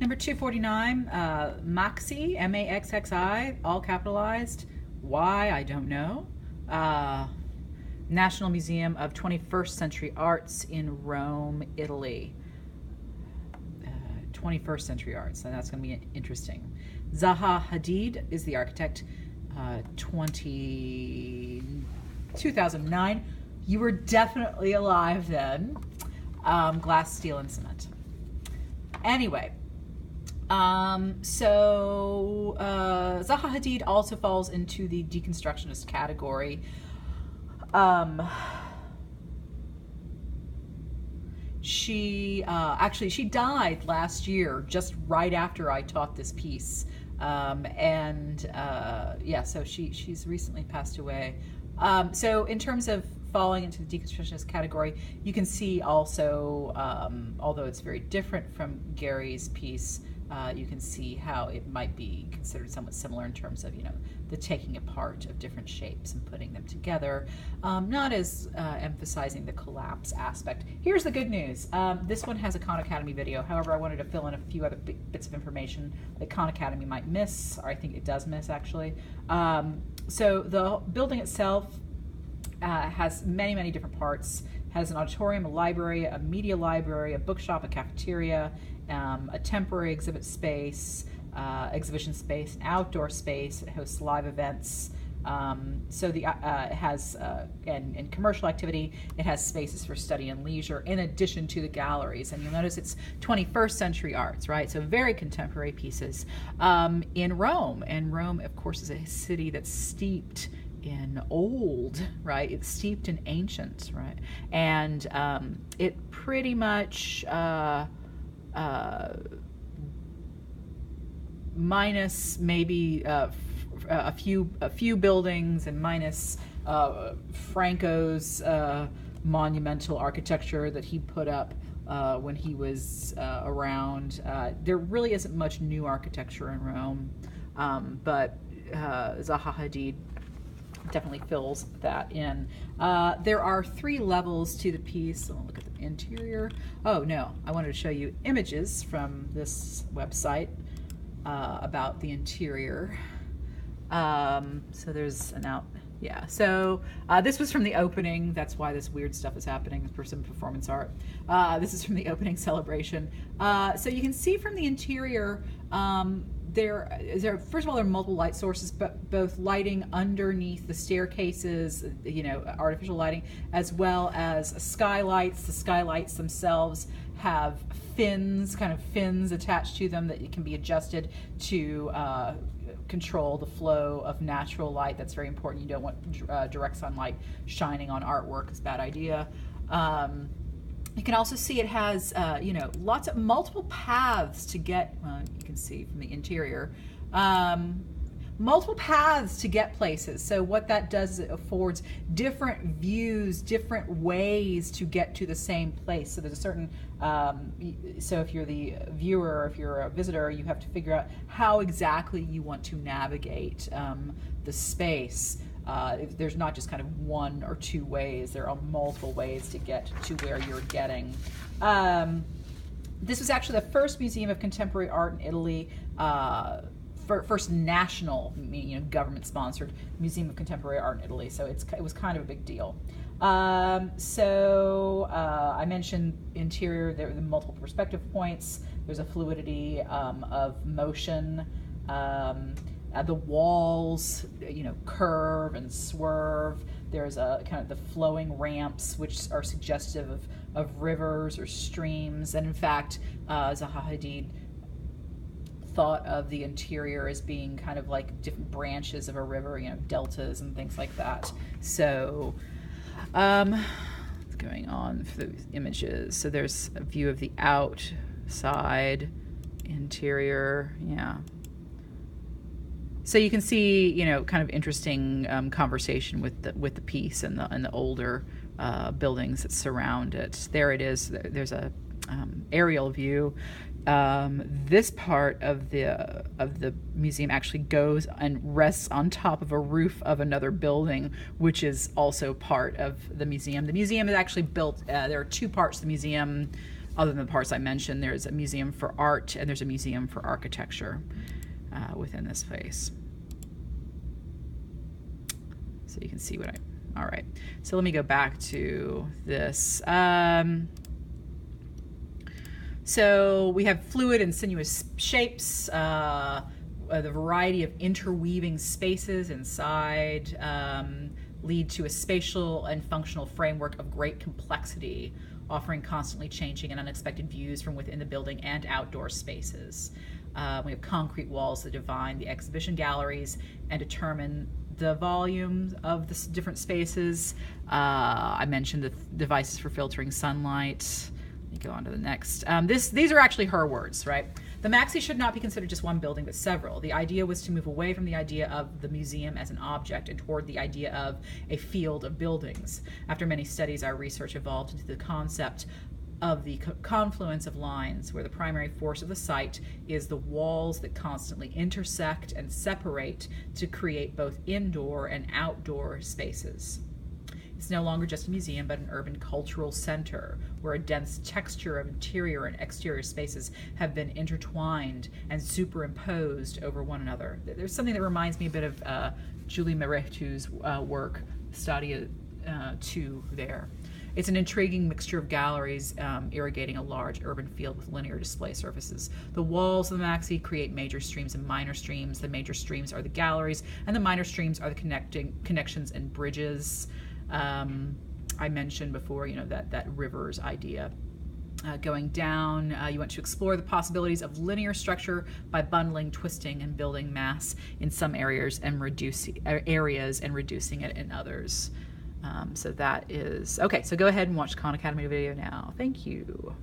Number 249, Maxxi, M-A-X-X-I, all capitalized. Why, I don't know. National Museum of 21st Century Arts in Rome, Italy. 21st Century Arts, so that's going to be interesting. Zaha Hadid is the architect, 2009. You were definitely alive then. Glass, steel, and cement. Anyway, Zaha Hadid also falls into the deconstructionist category. She died last year, just right after I taught this piece. So she's recently passed away. So in terms of falling into the deconstructionist category, you can see also, although it's very different from Gary's piece, you can see how it might be considered somewhat similar in terms of, the taking apart of different shapes and putting them together, not as emphasizing the collapse aspect. Here's the good news. This one has a Khan Academy video. However, I wanted to fill in a few other bits of information that Khan Academy might miss, or I think it does miss actually. So the building itself has many, many different parts. Has an auditorium, a library, a media library, a bookshop, a cafeteria, a temporary exhibition space, an outdoor space. It hosts live events. It has and commercial activity. It has spaces for study and leisure in addition to the galleries. And you'll notice it's 21st century arts, right? So very contemporary pieces in Rome. And Rome, of course, is a city that's steeped in old, right? It's steeped in ancient, right? And it pretty much minus maybe a few buildings and minus Franco's monumental architecture that he put up when he was around. There really isn't much new architecture in Rome, but Zaha Hadid definitely fills that in. There are 3 levels to the piece. So I'll look at the interior. Oh no, I wanted to show you images from this website about the interior. So there's an so this was from the opening. That's why this weird stuff is happening for some performance art. This is from the opening celebration. So you can see from the interior, first of all, there are multiple light sources, but both lighting underneath the staircases, artificial lighting, as well as skylights. The skylights themselves have fins attached to them that can be adjusted to control the flow of natural light. That's very important. You don't want direct sunlight shining on artwork. It's a bad idea. You can also see it has, multiple paths to get, you can see from the interior, multiple paths to get places. So what that does is it affords different views, different ways to get to the same place. So there's a certain, so if you're the viewer, or if you're a visitor, you have to figure out how exactly you want to navigate the space. There's not just kind of 1 or 2 ways. There are multiple ways to get to where you're getting. This was actually the first museum of contemporary art in Italy, first national, government-sponsored museum of contemporary art in Italy. So it was kind of a big deal. I mentioned interior. There are the multiple perspective points. There's a fluidity of motion. The walls, curve and swerve. There's a kind of the flowing ramps, which are suggestive of rivers or streams. And in fact, Zaha Hadid thought of the interior as being kind of like different branches of a river, deltas and things like that. So, what's going on for the images? So there's a view of the outside, interior, yeah. So you can see, kind of interesting conversation with the piece and the older buildings that surround it. There it is. There's a aerial view. This part of the museum actually goes and rests on top of a roof of another building, which is also part of the museum. The museum is actually built. There are 2 parts of the museum. other than the parts I mentioned, there's a museum for art and there's a museum for architecture within this space. So you can see what all right. So let me go back to this. So we have fluid and sinuous shapes, the variety of interweaving spaces inside lead to a spatial and functional framework of great complexity, offering constantly changing and unexpected views from within the building and outdoor spaces. We have concrete walls that define the exhibition galleries and determine the volume of the different spaces. I mentioned the devices for filtering sunlight. Let me go on to the next. These are actually her words, right? The Maxxi should not be considered just one building, but several. The idea was to move away from the idea of the museum as an object and toward the idea of a field of buildings. After many studies, our research evolved into the concept of the confluence of lines, where the primary force of the site is the walls that constantly intersect and separate to create both indoor and outdoor spaces. It's no longer just a museum, but an urban cultural center where a dense texture of interior and exterior spaces have been intertwined and superimposed over one another. There's something that reminds me a bit of Julie Marechau's work, Stadia 2 there. It's an intriguing mixture of galleries irrigating a large urban field with linear display surfaces. The walls of the Maxxi create major streams and minor streams. The major streams are the galleries, and the minor streams are the connections and bridges. I mentioned before, that rivers idea. Going down, you want to explore the possibilities of linear structure by bundling, twisting, and building mass in some areas and reducing it in others. So that is okay. So go ahead and watch the Khan Academy video now. Thank you.